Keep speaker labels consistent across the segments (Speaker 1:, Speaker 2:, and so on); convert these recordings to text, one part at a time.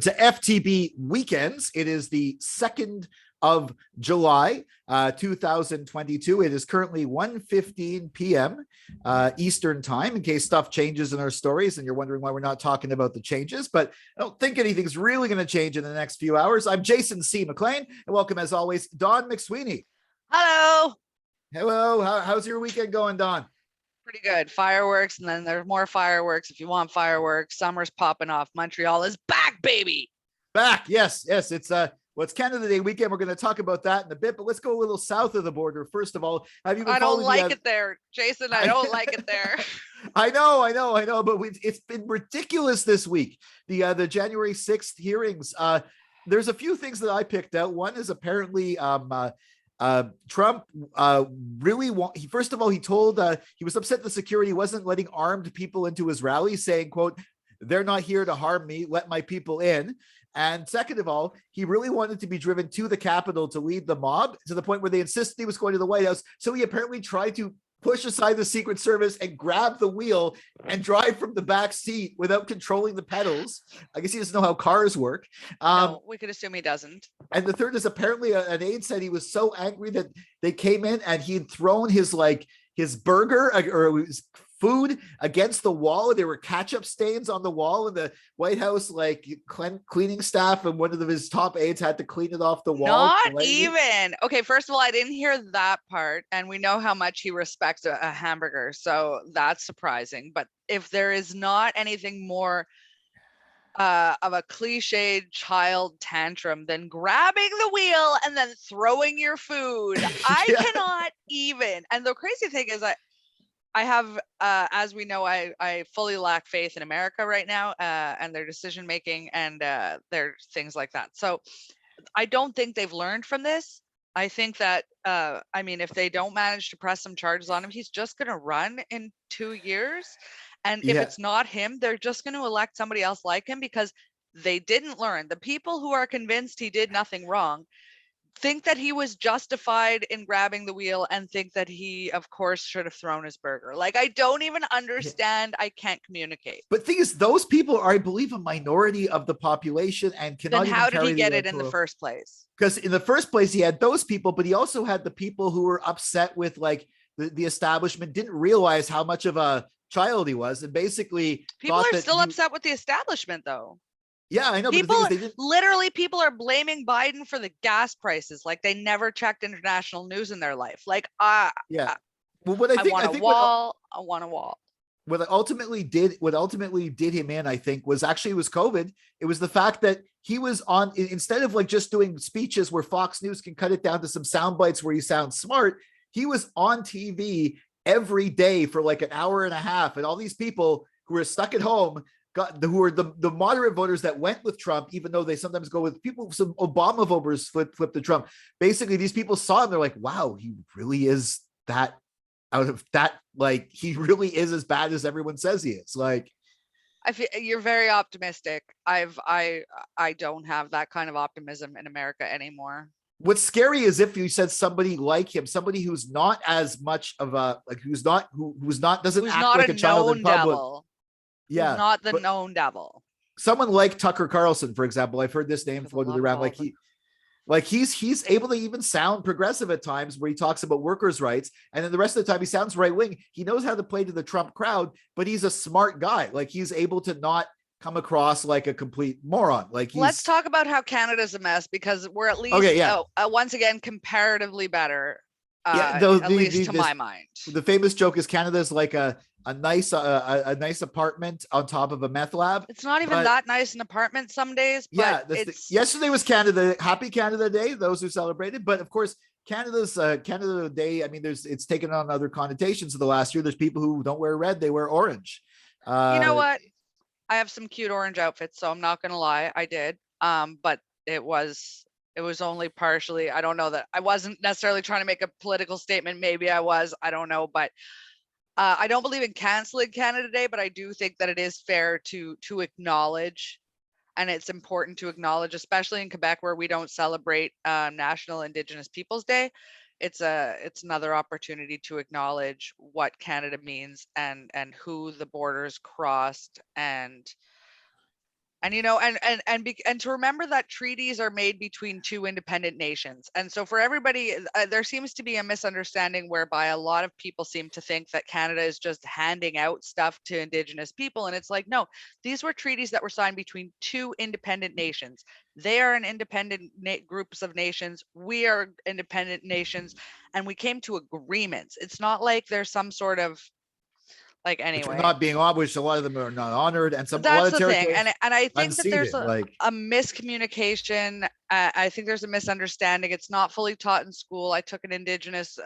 Speaker 1: To FTB Weekends. It is the 2nd of July, 2022. It is currently 1:15 p.m. Eastern time, in case stuff changes in our stories and you're wondering why we're not talking about the changes. But I don't think anything's really going to change in the next few hours. I'm Jason C. McLean, and welcome, as always, Dawn McSweeney.
Speaker 2: Hello.
Speaker 1: Hello. How's your weekend going, Dawn?
Speaker 2: Pretty good. Fireworks, and then there's more fireworks if you want fireworks. Summer's popping off. Montreal is back, baby.
Speaker 1: Back. Yes. It's it's Canada Day weekend. We're going to talk about that in a bit, but let's go a little south of the border. First of all, have you been
Speaker 2: I don't
Speaker 1: following
Speaker 2: like it there, Jason. I don't like it there.
Speaker 1: I know, but it's been ridiculous this week. The January 6th hearings. There's a few things that I picked out. One is apparently Trump first of all, he told he was upset the security wasn't letting armed people into his rally, saying, quote, "They're not here to harm me, let my people in." And second of all, he really wanted to be driven to the Capitol to lead the mob, to the point where they insisted he was going to the White House. So he apparently tried to push aside the Secret Service and grab the wheel and drive from the back seat without controlling the pedals. I guess he doesn't know how cars work.
Speaker 2: No, we could assume he doesn't.
Speaker 1: And the third is apparently an aide said he was so angry that they came in and he had thrown his burger or his food against the wall. There were ketchup stains on the wall, and the White House cleaning staff and one of his top aides had to clean it off the wall.
Speaker 2: Not even. Okay, first of all, I didn't hear that part, and we know how much he respects a hamburger, so that's surprising. But if there is not anything more of a cliched child tantrum than grabbing the wheel and then throwing your food, I cannot even. And the crazy thing is, I have, as we know, I fully lack faith in America right now, and their decision making and their things like that. So I don't think they've learned from this. I think that, if they don't manage to press some charges on him, he's just going to run in 2 years. And if it's not him, they're just going to elect somebody else like him, because they didn't learn. The people who are convinced he did nothing wrong think that he was justified in grabbing the wheel and think that he, of course, should have thrown his burger. I don't even understand. I can't communicate.
Speaker 1: But the thing is, those people are, I believe, a minority of the population and cannot.
Speaker 2: Then how did he get it in the first place?
Speaker 1: Because in the first place, he had those people, but he also had the people who were upset with the establishment, didn't realize how much of a child he was, and basically
Speaker 2: people are still upset with the establishment, though.
Speaker 1: Yeah, I know.
Speaker 2: People are blaming Biden for the gas prices, like they never checked international news in their life. I want a wall.
Speaker 1: What ultimately did him in, I think, was COVID. It was the fact that he was on, instead of just doing speeches where Fox News can cut it down to some sound bites where he sounds smart, he was on TV every day for an hour and a half, and all these people who were stuck at home who were the moderate voters that went with Trump, even though they sometimes go with people, some Obama voters flip to Trump. Basically, these people saw him, they're like, wow, he really is that out of that, he really is as bad as everyone says he is.
Speaker 2: I feel you're very optimistic. I don't have that kind of optimism in America anymore.
Speaker 1: What's scary is if you said somebody like him, somebody who's not as much of a who's not doesn't act like a child in public.
Speaker 2: Devil. Yeah, not the known devil.
Speaker 1: Someone like Tucker Carlson, for example, I've heard this name floated around. He's able to even sound progressive at times, where he talks about workers' rights, and then the rest of the time he sounds right wing. He knows how to play to the Trump crowd, but he's a smart guy. He's able to not come across like a complete moron.
Speaker 2: Let's talk about how Canada's a mess, because we're at least once again comparatively better. At least to my mind.
Speaker 1: The famous joke is Canada's like a nice apartment on top of a meth lab.
Speaker 2: It's not even that nice an apartment some days. But
Speaker 1: yesterday was Happy Canada Day, those who celebrated. But of course, Canada's Canada Day, it's taken on other connotations of the last year. There's people who don't wear red, they wear orange.
Speaker 2: You know what? I have some cute orange outfits, so I'm not gonna lie, I did. But it was only partially. I don't know that I wasn't necessarily trying to make a political statement. Maybe I was, I don't know, but I don't believe in canceling Canada Day, but I do think that it is fair to acknowledge, and it's important to acknowledge, especially in Quebec, where we don't celebrate National Indigenous Peoples Day. It's another opportunity to acknowledge what Canada means and who the borders crossed and And and to remember that treaties are made between two independent nations. And so for everybody, there seems to be a misunderstanding whereby a lot of people seem to think that Canada is just handing out stuff to Indigenous people. And it's like, no, these were treaties that were signed between two independent nations. They are an independent groups of nations. We are independent nations, and we came to agreements. It's not like there's some sort of like,
Speaker 1: which are
Speaker 2: anyway.
Speaker 1: not being honored, which a lot of them are not honored, and a lot
Speaker 2: That's
Speaker 1: of
Speaker 2: the thing.
Speaker 1: territories
Speaker 2: And I think that there's
Speaker 1: unceded. Like,
Speaker 2: a miscommunication. I think there's a misunderstanding. It's not fully taught in school. I took an Indigenous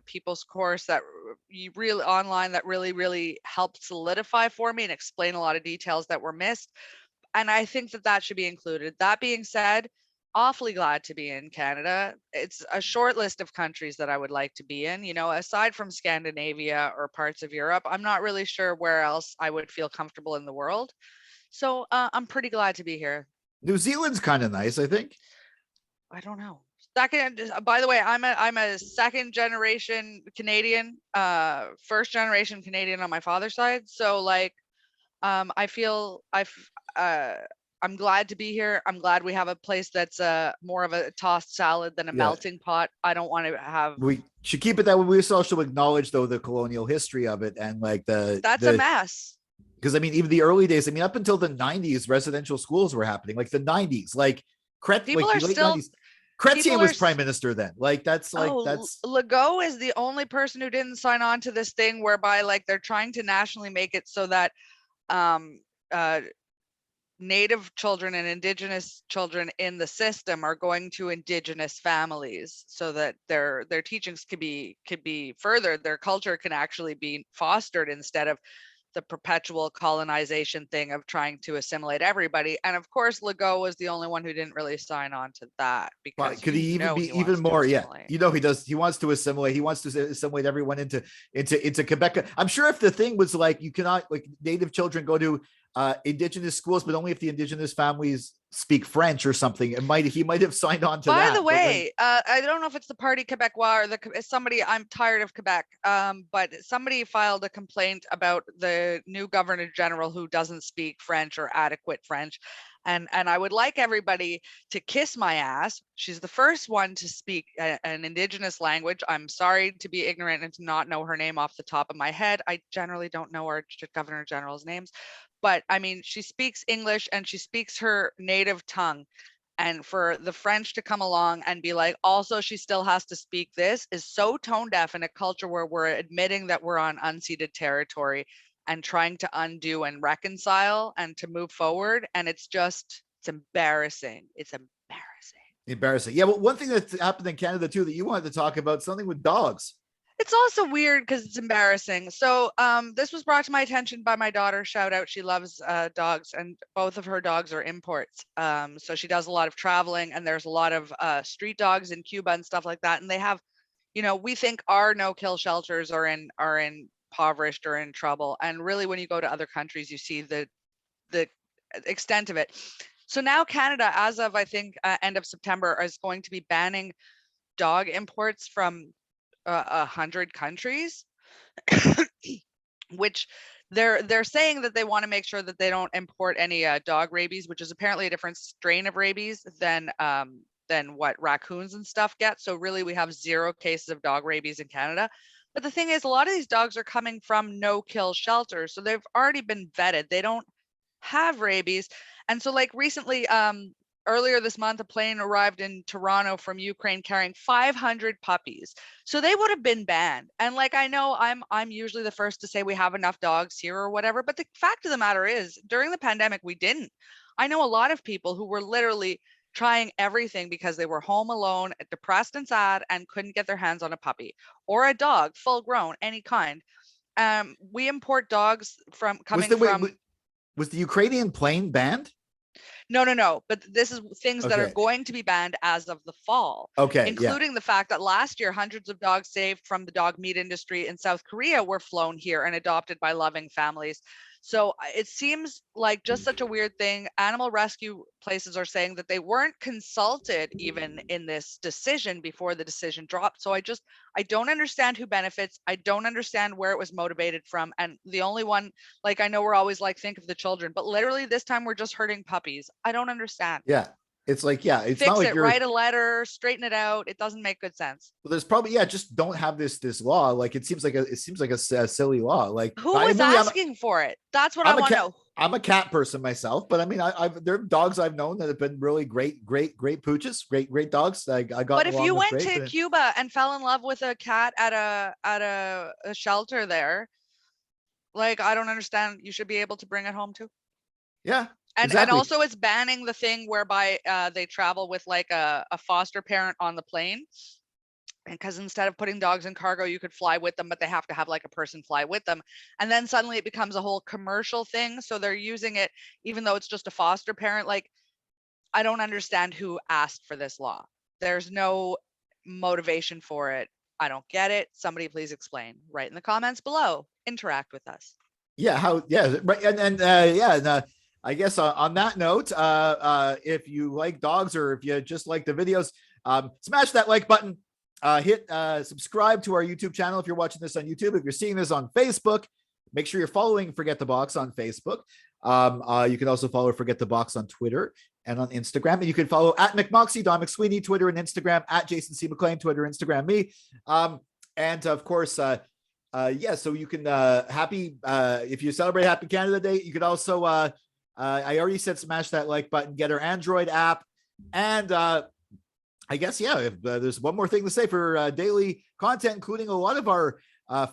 Speaker 2: people's course that you really online that really helped solidify for me and explain a lot of details that were missed. And I think that that should be included. That being said, awfully glad to be in Canada. It's a short list of countries that I would like to be in. Aside from Scandinavia or parts of Europe, I'm not really sure where else I would feel comfortable in the world. So I'm pretty glad to be here.
Speaker 1: New Zealand's kind of nice, I think.
Speaker 2: I don't know. Second, by the way, I'm a second generation Canadian, first generation Canadian on my father's side. So like, I feel I'm glad to be here. I'm glad we have a place that's more of a tossed salad than a melting pot. I don't want to have.
Speaker 1: We should keep it that way. We also acknowledge though the colonial history of it and like
Speaker 2: that's a mess.
Speaker 1: Because I mean, even the early days. I mean, up until the '90s, residential schools were happening. Like the '90s, like
Speaker 2: People are
Speaker 1: late
Speaker 2: still.
Speaker 1: 90s. Chrétien was prime minister then. Like that's
Speaker 2: Legault is the only person who didn't sign on to this thing whereby like they're trying to nationally make it so that Native children and Indigenous children in the system are going to Indigenous families so that their teachings could be furthered. Their culture can actually be fostered instead of the perpetual colonization thing of trying to assimilate everybody. And of course, Legault was the only one who didn't really sign on to that because
Speaker 1: could he even be even more? Yeah, he does. He wants to assimilate. He wants to assimilate everyone into Quebec. I'm sure if the thing was like you cannot like Native children go to Indigenous schools, but only if the Indigenous families speak French or something. He might have signed on to that.
Speaker 2: By the way, I don't know if it's the Parti Québécois or somebody. I'm tired of Quebec, but somebody filed a complaint about the new Governor General who doesn't speak French or adequate French. And I would like everybody to kiss my ass. She's the first one to speak an Indigenous language. I'm sorry to be ignorant and to not know her name off the top of my head. I generally don't know our Governor General's names. But I mean, she speaks English and she speaks her native tongue. And for the French to come along and be like, also, she still has to speak this is so tone deaf in a culture where we're admitting that we're on unceded territory and trying to undo and reconcile and to move forward. And it's embarrassing. It's embarrassing.
Speaker 1: Yeah. Well, one thing that happened in Canada too, that you wanted to talk about, something with dogs.
Speaker 2: It's also weird because it's embarrassing. So this was brought to my attention by my daughter. Shout out. She loves dogs and both of her dogs are imports. So she does a lot of traveling and there's a lot of street dogs in Cuba and stuff like that. And they have, we think our no-kill shelters are impoverished or in trouble. And really, when you go to other countries, you see the extent of it. So now Canada, as of, I think, end of September, is going to be banning dog imports from 100 countries, which they're saying that they want to make sure that they don't import any dog rabies, which is apparently a different strain of rabies than what raccoons and stuff get. So really, we have 0 cases of dog rabies in Canada. But the thing is, a lot of these dogs are coming from no-kill shelters, so they've already been vetted. They don't have rabies, and so like recently, earlier this month, a plane arrived in Toronto from Ukraine carrying 500 puppies. So they would have been banned. And like, I know I'm usually the first to say we have enough dogs here or whatever, but the fact of the matter is during the pandemic, we didn't. I know a lot of people who were literally trying everything because they were home alone, depressed and sad, and couldn't get their hands on a puppy or a dog, full grown, any kind. We import dogs
Speaker 1: Was the Ukrainian plane banned?
Speaker 2: No. But this is things that are going to be banned as of the fall.
Speaker 1: Okay.
Speaker 2: Including the fact that last year, hundreds of dogs saved from the dog meat industry in South Korea were flown here and adopted by loving families. So it seems like just such a weird thing. Animal rescue places are saying that they weren't consulted even in this decision before the decision dropped. So I don't understand who benefits. I don't understand where it was motivated from. And the only one, like, I know we're always like, think of the children, but literally this time we're just hurting puppies. I don't understand.
Speaker 1: Yeah. It's like, yeah, it's not
Speaker 2: Fix
Speaker 1: like
Speaker 2: it,
Speaker 1: you're,
Speaker 2: write a letter, straighten it out. It doesn't make good sense.
Speaker 1: there's probably, yeah, just don't have this law. Like, it seems like a silly law. Like,
Speaker 2: Who was asking for it? That's what I want to know.
Speaker 1: I'm a cat person myself, but I mean, there are dogs I've known that have been really great pooches, great dogs. I got.
Speaker 2: But if you went to Cuba and fell in love with a cat at a shelter there, like, I don't understand. You should be able to bring it home too.
Speaker 1: Yeah.
Speaker 2: And also it's banning the thing whereby they travel with like a foster parent on the plane. And because instead of putting dogs in cargo, you could fly with them, but they have to have like a person fly with them. And then suddenly it becomes a whole commercial thing. So they're using it, even though it's just a foster parent. Like, I don't understand who asked for this law. There's no motivation for it. I don't get it. Somebody please explain. Write in the comments below. Interact with us.
Speaker 1: Yeah. Right. And I guess on that note, if you like dogs or if you just like the videos, smash that like button. Hit subscribe to our YouTube channel if you're watching this on YouTube. If you're seeing this on Facebook, make sure you're following Forget the Box on Facebook. You can also follow Forget the Box on Twitter and on Instagram. And you can follow at McMoxie, Dawn McSweeney, Twitter and Instagram, at Jason C. McLean, Twitter, Instagram, me. And of course, so you can if you celebrate Happy Canada Day, you could also I already said smash that like button, get our Android app, and I guess, yeah, if there's one more thing to say for daily content, including a lot of our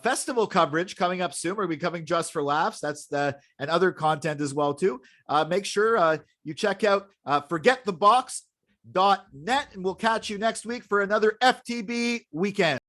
Speaker 1: festival coverage coming up soon. We're going to be coming just for laughs. And other content as well, too. Make sure you check out forgetthebox.net, and we'll catch you next week for another FTB weekend.